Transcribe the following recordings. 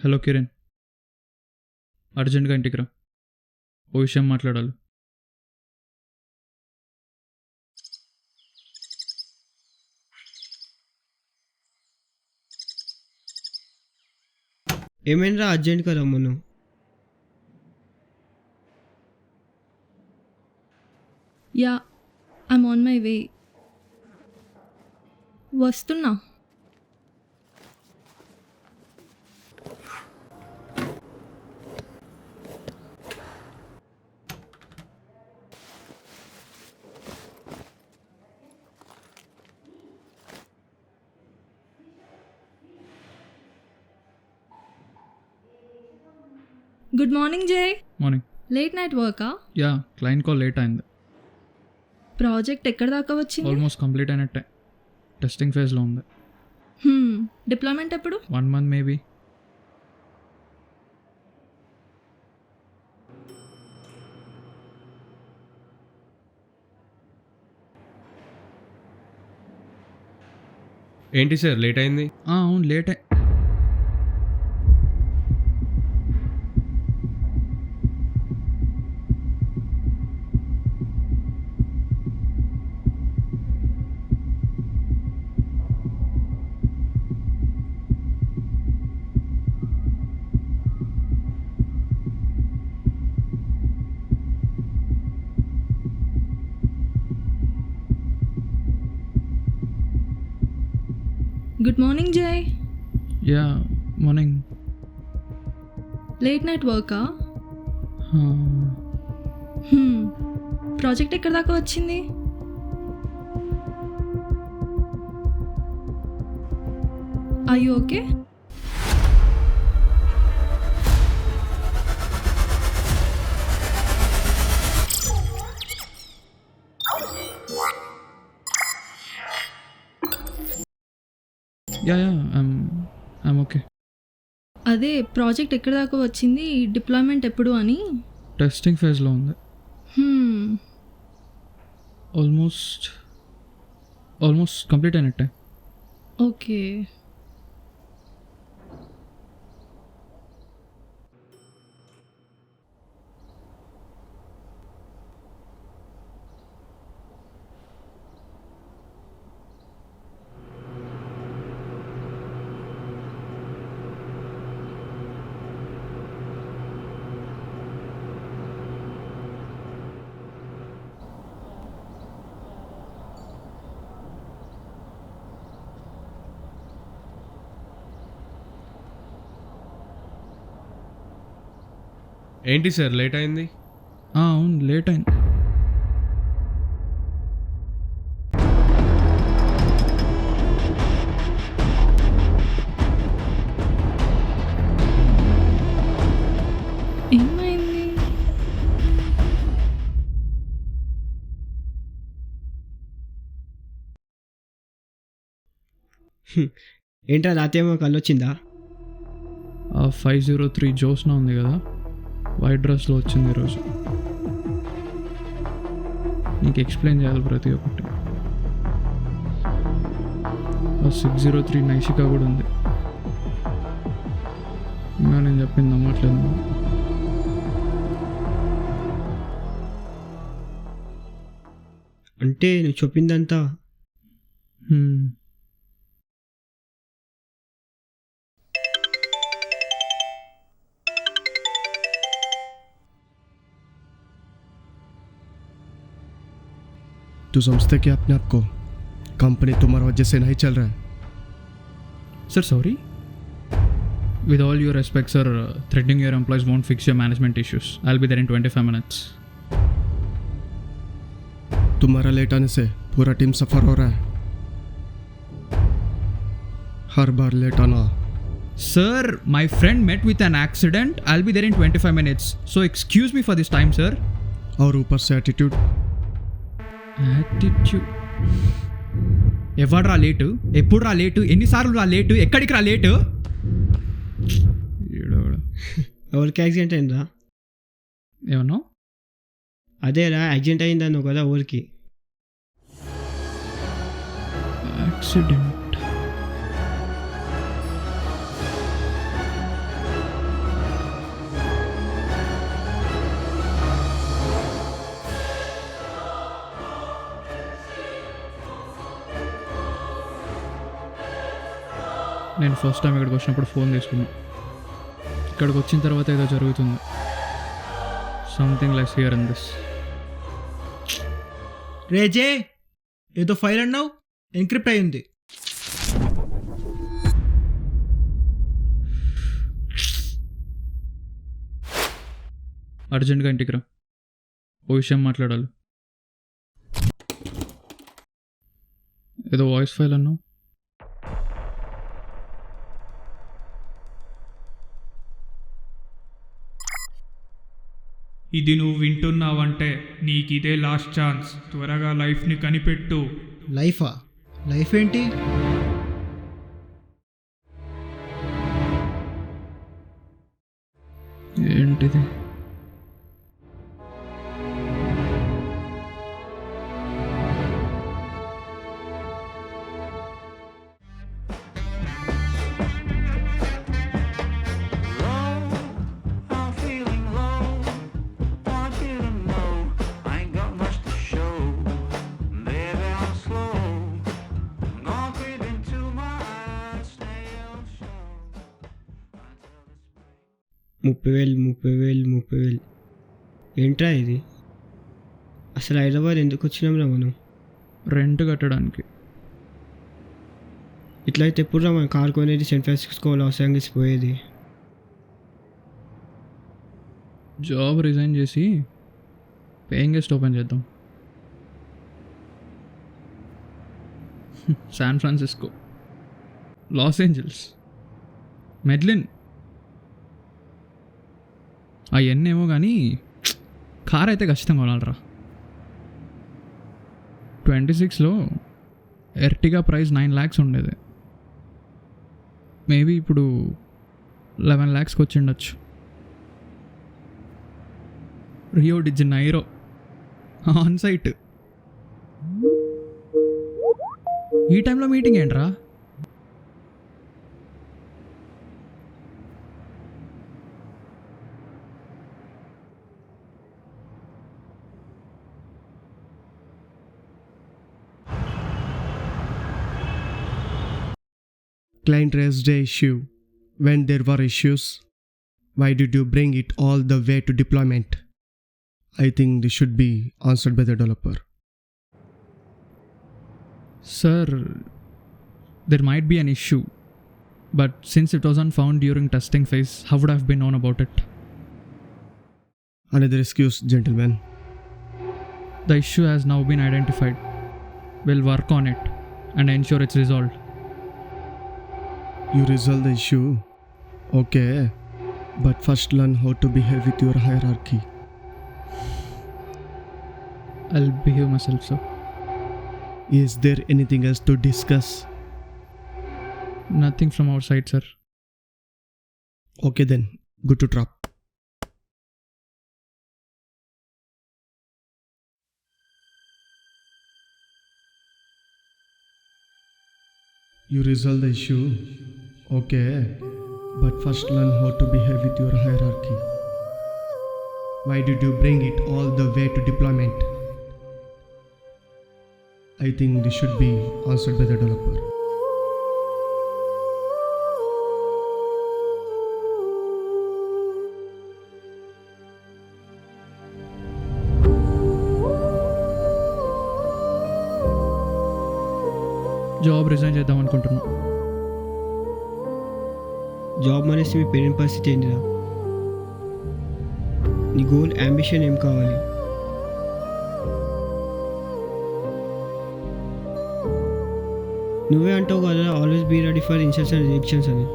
Hello Kiran, అర్జెంట్గా ఇంటికి రా. ఓ విషయం మాట్లాడాలి. ఏమైనా అర్జెంట్గా రమ్మను. Yeah, I'm on my way. వస్తున్నా. Good morning Jai. Morning. Late night వర్కా? యా, క్లయింట్ కాల్ లేట్ అయింది. ప్రాజెక్ట్ ఎక్కడ దాకా వచ్చింది? ఆల్మోస్ట్ కంప్లీట్ అయినట్టే. టెస్టింగ్ ఫేజ్లో ఉంది. డిప్లాయ్మెంట్ ఎప్పుడు? 1 month మేబీ. ఏంటి సార్ లేట్ అయింది? అవును, లేటే. Good morning Jai. Yeah, morning. Late night వర్కా? ప్రాజెక్ట్ ఎక్కడ దాకా వచ్చింది? Are you okay? Yeah, I'm okay. అదే ప్రాజెక్ట్ ఎక్కడ దాకా వచ్చింది, డిప్లాయ్మెంట్ ఎప్పుడు అని. టెస్టింగ్ ఫేజ్లో ఉంది. ఆల్మోస్ట్ కంప్లీట్ అయినట్టే. ఓకే. ఏంటి సార్ లేట్ అయింది? అవును, లేట్ అయింది. ఏమైంది? ఏంట్రా రాత్రి ఏమో కళ్ళొచ్చిందా? 503 జోస్నా ఉంది కదా, వైట్ డ్రెస్లో వచ్చింది ఈరోజు. నీకు ఎక్స్ప్లెయిన్ చేయాలి ప్రతి ఒక్కటి. 603 నైషికా కూడా ఉంది. ఇంకా నేను చెప్పింది నమ్మట్లేదు. అంటే నువ్వు చెప్పిందంతా तू समझते क्या अपने आप को? कंपनी तुम्हारी वजह से नहीं चल रहा है. Sir, sorry. With all your respect, sir, threatening your employees won't fix your management issues. I'll be there in 25 minutes. तुम्हारा लेट आने से पूरा टीम सफ़र हो रहा है. हर बार लेट आना. Sir, my friend met with an accident. I'll be there in 25 minutes. So excuse me for this time, sir. और ऊपर से एटीट्यूड. యాటిట్యూడ్. ఎవడు రా లేటు? ఎప్పుడు రా లేటు? ఎన్నిసార్లు రా లేటు? ఎక్కడికి రా లేటు? ఎవరికి యాక్సిడెంట్ అయిందా? ఏమన్నా? అదేరా యాక్సిడెంట్ అయిందన్నావు కదా ఊరికి. యాక్సిడెంట్. నేను ఫస్ట్ టైం ఇక్కడికి వచ్చినప్పుడు ఫోన్ తీసుకున్నాను. ఇక్కడికి వచ్చిన తర్వాత ఏదో జరుగుతుంది. Something likes here in this. రేజే ఏదో ఫైల్ అన్నావు, ఎన్క్రిప్ట్ అయింది. అర్జెంట్గా ఇంటికి రా, ఓ విషయం మాట్లాడాలి. ఏదో వాయిస్ ఫైల్ అన్నావు. ఇది నువ్వు వింటున్నావంటే నీకు ఇదే లాస్ట్ ఛాన్స్. త్వరగా లైఫ్ని కనిపెట్టు. లైఫా? లైఫ్ ఏంటి? ఏంటిది? I'm feeling low. Want you to know I ain't got much to show. Baby, I'm slow. Gonna creep into my eyes, stay on show. Until this 30,000 ఏంట్రా ఇది? అసలు హైదరాబాద్ ఎందుకు వచ్చినాంరా మనం? రెంట్ కట్టడానికి. ఇట్లయితే ఎప్పుడురా మన కార్ కొనేది, సెంట్ ఫ్రాన్సిస్కో లాస్ ఏంజల్స్ పోయేది? జాబ్ రిజైన్ చేసి పేయింగ్ గెస్ట్ ఓపెన్ చేద్దాం. San Francisco, Los Angeles, Medellin అవన్నీ ఏమో కానీ కార్ అయితే ఖచ్చితంగా కొనాలరా. 26లో ఎర్టిగా ప్రైస్ 9 lakhs ఉండేది. మేబీ ఇప్పుడు 11 lakhsకి వచ్చి ఉండొచ్చు. Rio de Janeiro on site. ఈ టైంలో మీటింగ్ ఏంట్రా? Client raised a issue. When there were issues, why did you bring it all the way to deployment? I think this should be answered by the developer. Sir, there might be an issue, but since it wasn't found during testing phase, how would I have been known about it? Another excuse, gentlemen. The issue has now been identified. We'll work on it and ensure it's resolved. You resolve the issue? Okay. But first learn how to behave with your hierarchy. I'll behave myself, sir. Is there anything else to discuss? Nothing from our side, sir. Okay then, good to drop. You resolve the issue? Okay. But first learn how to behave with your hierarchy. Why did you bring it all the way to deployment? I think this should be answered by the developer. Job resign చేద్దాం అనుకుంటున్నా. Job మానేసి మీ parent పరిస్థితి ఏంటిరా? నీ goal, ambition ఏం కావాలి? నువ్వే అంటావు కదా always be ready for insults and rejections అని.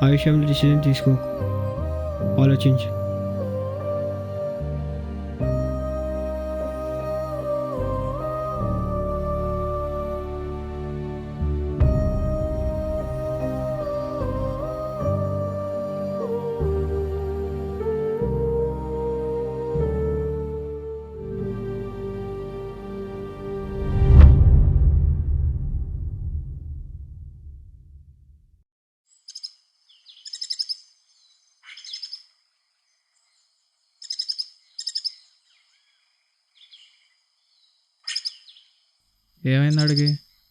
ఆ విషయంలో డిసిజన్ తీసుకోకు, ఆలోచించు. ఏమైంది అడిగి?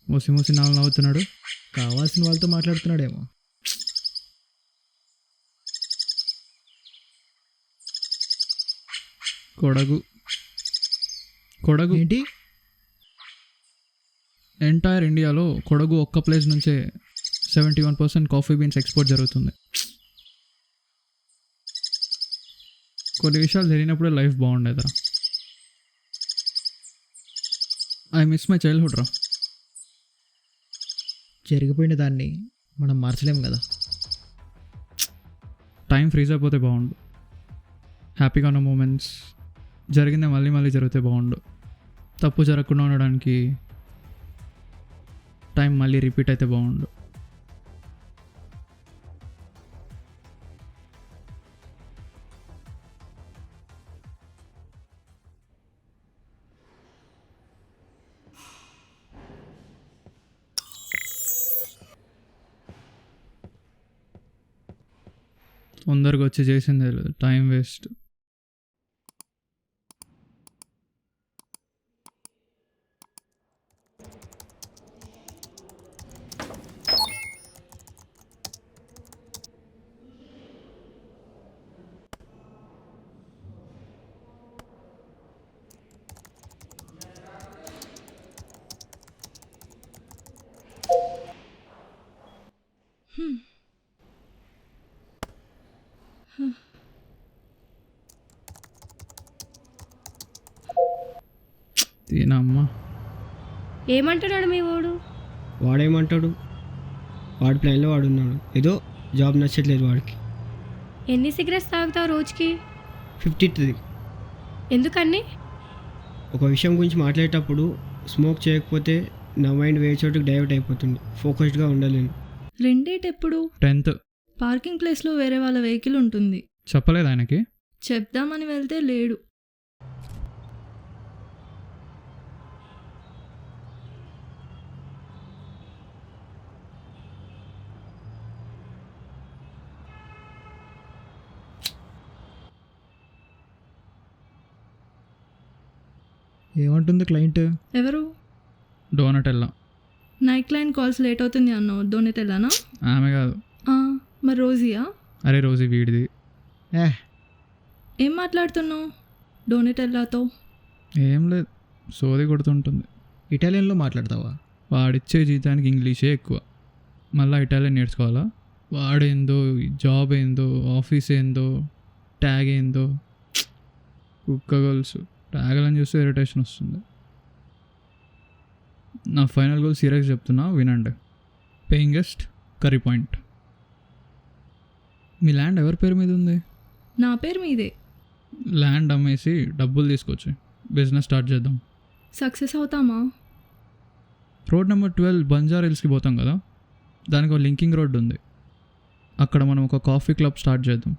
మూసి మూసి నాలుగు నవ్వుతున్నాడు. కావాల్సిన వాళ్ళతో మాట్లాడుతున్నాడేమో. కొడగు కొడగు ఏంటి? ఎంటైర్ ఇండియాలో కొడగు ఒక్క ప్లేస్ నుంచే 71% కాఫీ బీన్స్ ఎక్స్పోర్ట్ జరుగుతుంది. కొన్ని విషయాలు తెలియనప్పుడే లైఫ్ బాగుండేదిరా. ఐ మిస్ మై చైల్డ్హుడ్ రా. జరిగిపోయిన దాన్ని మనం మార్చలేం కదా. టైం ఫ్రీజ్ అయిపోతే బాగుండు. హ్యాపీగా ఉన్న మూమెంట్స్ జరిగిందే మళ్ళీ మళ్ళీ జరిగితే బాగుండు. తప్పు జరగకుండా ఉండడానికి టైం మళ్ళీ రిపీట్ అయితే బాగుండు. తొందరగా వచ్చి చేసిందే లేదు, టైం వేస్ట్. దీనమ్మా ఏమంటున్నాడు మీ వాడు? వాడేమంటాడు? వాడి ప్లాన్లో వాడు ఉన్నాడు. ఏదో జాబ్ నచ్చట్లేదు వాడికి. ఎన్ని సిగరెట్స్ తాగుతావు రోజుకి? 53. ఎందుకని? ఒక విషయం గురించి మాట్లాడేటప్పుడు స్మోక్ చేయకపోతే నా మైండ్ వేరే చోటుకి డైవర్ట్ అయిపోతుంది. ఫోకస్డ్గా ఉండలేను. రెండేటెప్పుడు? 10th. పార్కింగ్ ప్లేస్లో వేరే వాళ్ళ వెహికల్ ఉంటుంది. చెప్పలేదు ఆయనకి? చెప్దామని వెళ్తే లేడు. ఏమంటుంది క్లయింట్? ఎవరు? డోనటెల్లా. నైట్ క్లయింట్ కాల్స్ లేట్ అవుతుంది అన్నావు. డోనెటెల్లానా? ఆమె కాదు. మరి రోజియా? అరే రోజు వీడిది. ఏం మాట్లాడుతున్నావు డోనెటెల్లాతో? ఏం లేదు, సోది కొడుతుంటుంది. ఇటాలియన్లో మాట్లాడతావా? వాడిచ్చే జీతానికి ఇంగ్లీషే ఎక్కువ, మళ్ళీ ఇటాలియన్ నేర్చుకోవాలా? వాడేందో, జాబ్ ఏందో, ఆఫీస్ ఏందో, ట్యాగ్ ఏందో, కుక్క గోల్స్. ట్యాగ్లని చూస్తే ఇరిటేషన్ వస్తుంది. నా ఫైనల్ గోల్ సీరియస్ చెప్తున్నా, వినండి. Paying guest, curry point. మీ ల్యాండ్ ఎవరి పేరు మీద ఉంది? నా పేరు మీదే. ల్యాండ్ అమ్మేసి డబ్బులు తీసుకొచ్చి బిజినెస్ స్టార్ట్ చేద్దాం. సక్సెస్ అవుతామా? రోడ్ నెంబర్ 12 బంజారా హిల్స్కి పోతాం కదా, దానికి ఒక లింకింగ్ రోడ్ ఉంది. అక్కడ మనం ఒక కాఫీ క్లబ్ స్టార్ట్ చేద్దాం.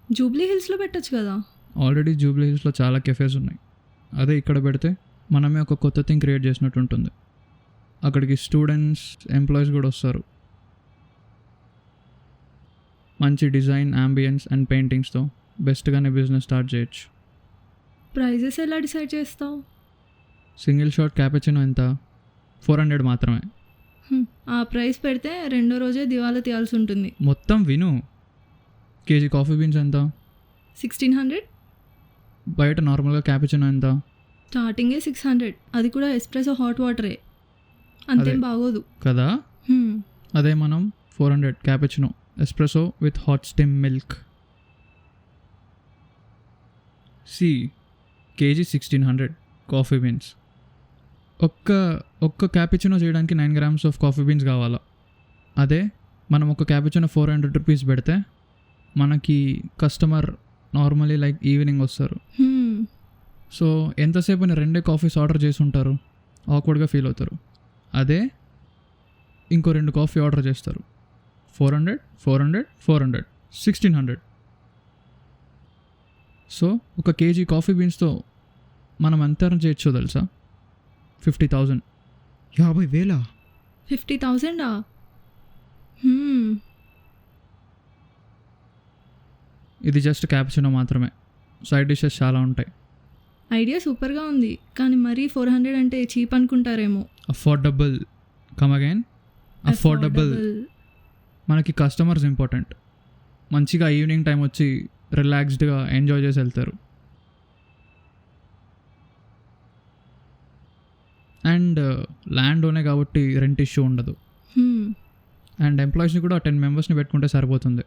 జూబ్లీ హిల్స్లో పెట్టచ్చు కదా. ఆల్రెడీ జూబ్లీ హిల్స్లో చాలా కెఫేస్ ఉన్నాయి. అదే ఇక్కడ పెడితే మనమే ఒక కొత్త థింగ్ క్రియేట్ చేసినట్టు ఉంటుంది. అక్కడికి స్టూడెంట్స్, ఎంప్లాయీస్ కూడా వస్తారు. మంచి డిజైన్, అంబియన్స్ అండ్ పెయింటింగ్స్తో బెస్ట్గానే బిజినెస్ స్టార్ట్ చేయొచ్చు. ప్రైజెస్ ఎలా డిసైడ్ చేస్తావు? సింగిల్ షాట్ క్యాపుచినో ఎంత? 400 మాత్రమే. ఆ ప్రైస్ పెడితే రెండో రోజే దివాలా తీయాల్సి ఉంటుంది. మొత్తం విను. కేజీ కాఫీ బీన్స్ ఎంత? 1600. బయట నార్మల్గా క్యాపుచినో ఎంత? స్టార్టింగే 600, అది కూడా ఎస్ప్రెసో హాట్ వాటరే. అంతేం అదే. బాగోదు కదా. అదే మనం 400 cappuccino espresso with hot steam milk. See KG 1600 coffee beans. ఒక్క క్యాపుచినో చేయడానికి 9 grams ఆఫ్ కాఫీ బీన్స్ కావాలా. అదే మనం ఒక క్యాపుచినో 400 రూపీస్ పెడితే మనకి కస్టమర్ నార్మలీ లైక్ ఈవినింగ్ వస్తారు. సో ఎంతసేపు రెండే కాఫీస్ ఆర్డర్ చేసి ఉంటారు, ఆక్వర్డ్గా ఫీల్ అవుతారు. అదే ఇంకో 2 కాఫీ ఆర్డర్ చేస్తారు. 400, 400, 400, 1600. సో ఒక కేజీ కాఫీ బీన్స్తో మనం ఎంత ఎర్న్ చేయొచ్చో తెలుసా? 50,000. 50,000? 50,000? ఇది జస్ట్ క్యాపుచినో మాత్రమే. సైడ్ డిషెస్ చాలా ఉంటాయి. ఐడియా సూపర్గా ఉంది, కానీ మరీ 400 అంటే చీప్ అనుకుంటారేమో. Affordable, come again, affordable. మనకి కస్టమర్స్ ఇంపార్టెంట్. మంచిగా ఈవినింగ్ టైం వచ్చి రిలాక్స్డ్గా ఎంజాయ్ చేసి వెళ్తారు. అండ్ ల్యాండ్ ఓనే కాబట్టి రెంట్ ఇష్యూ ఉండదు. అండ్ ఎంప్లాయీస్ని కూడా 10 మెంబర్స్ని పెట్టుకుంటే సరిపోతుంది.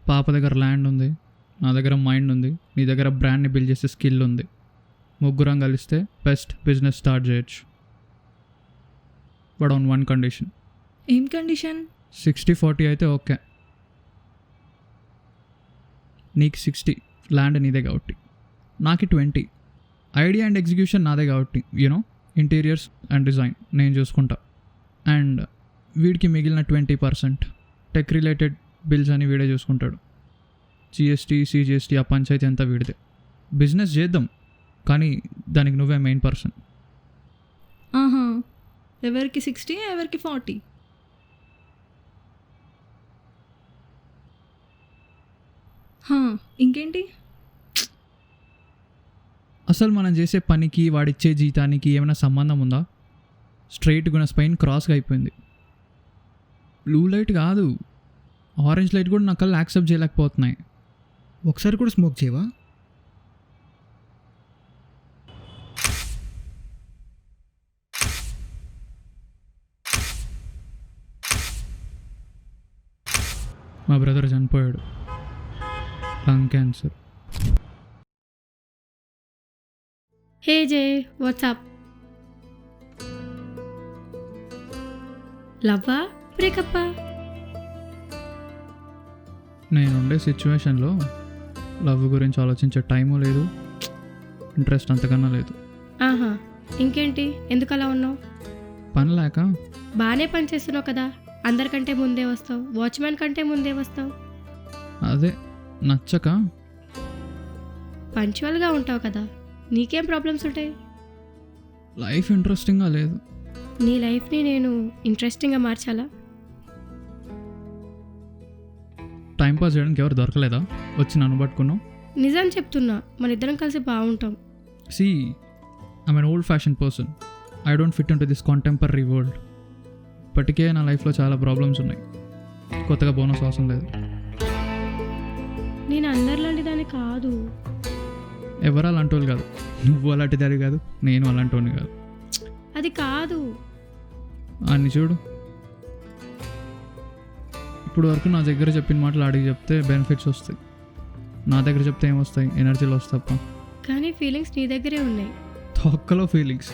పాప దగ్గర ల్యాండ్ ఉంది, నా దగ్గర మైండ్ ఉంది, నీ దగ్గర బ్రాండ్ని బిల్డ్ చేసే స్కిల్ ఉంది. ముగ్గురం కలిస్తే బెస్ట్ బిజినెస్ స్టార్ట్ చేయొచ్చు. But on one condition. ఏం కండిషన్? 60-40 అయితే ఓకే. నీకు 60, ల్యాండ్ నీదే కాబట్టి, నాకు 20, ఐడియా అండ్ ఎగ్జిక్యూషన్ నాదే కాబట్టి, యూనో ఇంటీరియర్స్ అండ్ డిజైన్ నేను చూసుకుంటా. అండ్ వీడికి మిగిలిన 20% టెక్ రిలేటెడ్ బిల్స్ అని వీడే చూసుకుంటాడు. జిఎస్టీ, సిజిఎస్టీ, ఆ పంచాయతీ అంతా వీడిదే. బిజినెస్ చేద్దాం, కానీ దానికి నువ్వే మెయిన్ పర్సన్. ఆహా, ఎవరికి 60, ఎవరికి 40? ఇంకేంటి? అసలు మనం చేసే పనికి వాడిచ్చే జీతానికి ఏమైనా సంబంధం ఉందా? స్ట్రైట్గా స్పైన్ క్రాస్గా అయిపోయింది. బ్లూ లైట్ కాదు, ఆరెంజ్ లైట్ కూడా నా కళ్ళు యాక్సెప్ట్ చేయలేకపోతున్నాయి. ఒకసారి కూడా స్మోక్ చేయవా? మా బ్రదర్ చనిపోయాడు, లంగ్ క్యాన్సర్. హే జే, వాట్సాప్? లవ్వా బ్రేకప్పా? నేనుండే సిచ్యువేషన్లో లవ్ గురించి ఆలోచించే టైము లేదు, ఇంట్రెస్ట్ అంతకన్నా లేదు. ఆహా, ఇంకేంటి, ఎందుకు అలా ఉన్నావు? పని లేక. బాగానే పని చేస్తున్నావు కదా, అందరికంటే ముందే వస్తావు, వాచ్మ్యాన్ కంటే ముందే వస్తావు. అదే నచ్చక. పంచువల్గా ఉంటావు కదా, నీకేం ప్రాబ్లమ్స్ ఉంటాయి? లైఫ్ ఇంట్రెస్టింగ్గా లేదు. నీ లైఫ్ని నేను ఇంట్రెస్టింగ్గా మార్చాలా? టైంపాస్ చేయడానికి ఎవరు దొరకలేదా వచ్చి నన్ను పట్టుకున్నావు? నిజం చెప్తున్నా, మన ఇద్దరం కలిసి బాగుంటాం. See, I'm an old fashion person. I don't fit in to this contemporary world. ఇప్పటికే నా లైఫ్లో చాలా ప్రాబ్లమ్స్ ఉన్నాయి, కొత్తగా బోనస్ అవసరం లేదు. నేను అందరిలాంటి దాన్ని కాదు. ఎవరు అలాంటి వాళ్ళు కాదు, నువ్వు అలాంటి దాని కాదు, నేను అలాంటి వాడిని కాదు. అది కాదు. అన్ని చూడు, ఇప్పుడు వరకు నా దగ్గర చెప్పిన మాటలు అడిగి చెప్తే బెనిఫిట్స్ వస్తాయి, నా దగ్గర చెప్తే ఏమొస్తాయి? ఎనర్జీలు వస్తాయి తప్ప. కానీ ఫీలింగ్స్ నీ దగ్గరే ఉన్నాయి. తొక్కలో ఫీలింగ్స్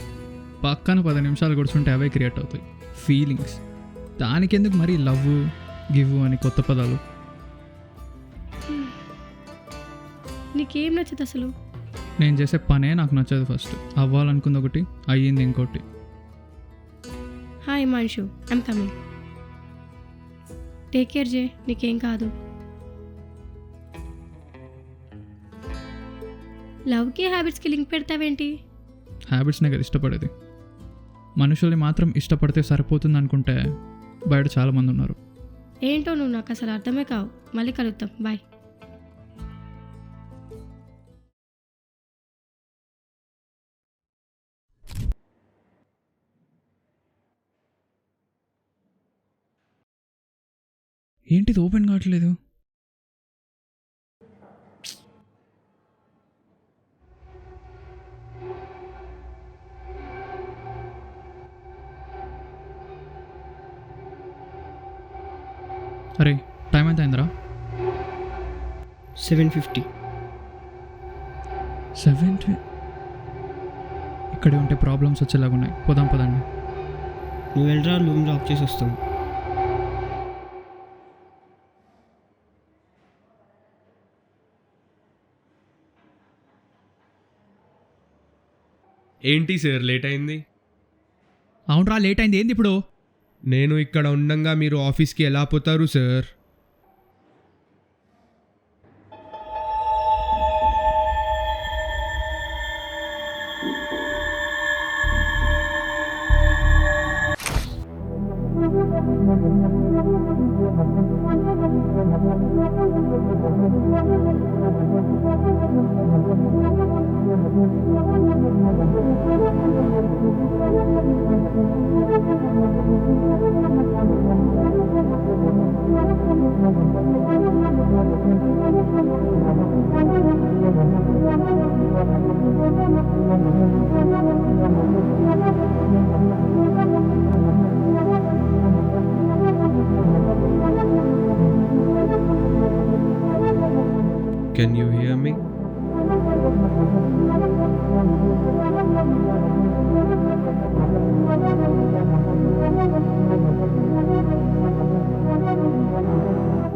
పక్కన 10 నిమిషాలు కూర్చుంటే అవే క్రియేట్ అవుతాయి ఫీలింగ్స్. దానికెందుకు మరి లవ్, గివ్ అని కొత్త పదాలు? నీకేం నచ్చదు అసలు? నేను చేసే పనే నాకు నచ్చదు. ఫస్ట్ అవ్వాలనుకుంది ఒకటి, అయ్యింది ఇంకోటి. Hi Manshu, I'm coming. Take care Jay, నీకేం కాదు. లవ్కి హ్యాబిట్స్కి లింక్ పెడతావేంటి? హ్యాబిట్స్నే కదా ఇష్టపడేది. మనుషుల్ని మాత్రం ఇష్టపడితే సరిపోతుంది అనుకుంటే బయట చాలామంది ఉన్నారు. ఏంటో నువ్వు నాకు అసలు అర్థమే కావు. మళ్ళీ కలుద్దాం, బాయ్. ఏంటిది ఓపెన్ కావట్లేదు? అరే టైం ఎంత అయిందిరా? 7:50. 7. ఇక్కడే ఉంటే ప్రాబ్లమ్స్ వచ్చేలాగా ఉన్నాయి. పోదాం పదండి. నువ్వు వెళ్ళరా, రూమ్ లాక్ చేసి వస్తాం. ఏంటి సార్ లేట్ అయింది? అవునరా, లేట్ అయింది. ఏంది ఇప్పుడు? నేను ఇక్కడ ఉండంగా మీరు ఆఫీస్కి ఎలా పోతారు sir? Can you hear me?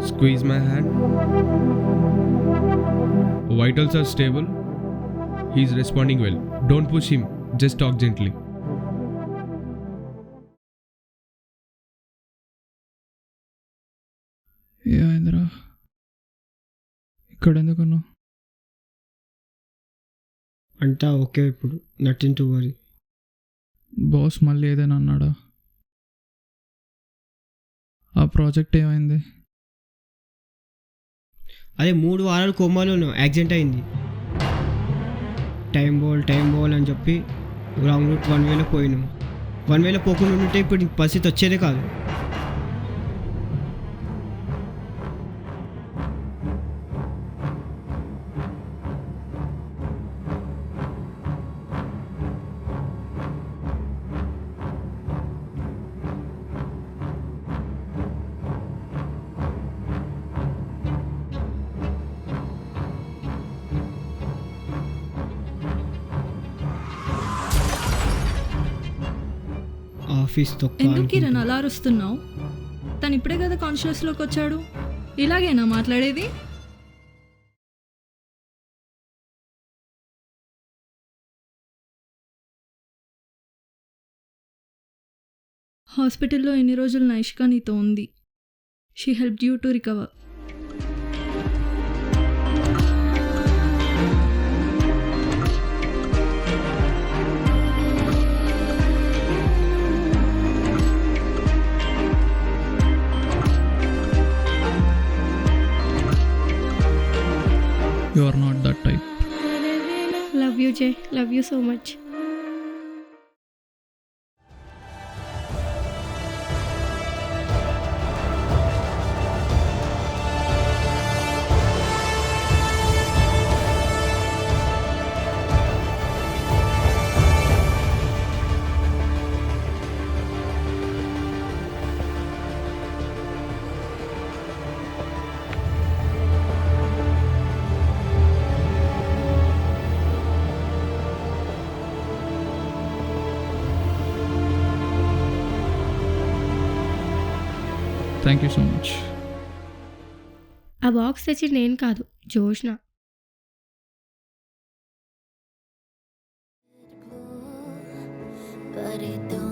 Squeeze my hand. Vitals are stable. He's responding well. Don't push him. Just talk gently. ఏమైందిరా? ఇక్కడ ఎందుకున్నావు? అంతా ఓకే ఇప్పుడు, నథింగ్ టు వరీ. బాస్ మళ్ళీ ఏదైనా అన్నాడా? ఆ ప్రాజెక్ట్ ఏమైంది? అదే 3 వారాలు కోమాలో యాక్సిడెంట్ అయింది. టైం బోల్ అని చెప్పి రాంగ్ రూట్ 1 వేలో పోయినాం. 1 వేలో పోకుండా ఉంటే ఇప్పుడు ఈ పరిస్థితి వచ్చేదే కాదు. ఆఫీస్ ఎందుకు కిరణ్ అలా అరుస్తున్నావు? తను ఇప్పుడే కదా కాన్షియస్లోకి వచ్చాడు. ఇలాగేనా మాట్లాడేది? హాస్పిటల్లో ఎన్ని రోజులు నైష్కా నీతో ఉంది. She help you to recover. You are not that type. Love you, Jay. Love you so much. Thank you so much. ఆ బాక్స్ తెచ్చి నేను కాదు, జోష్న. But it don't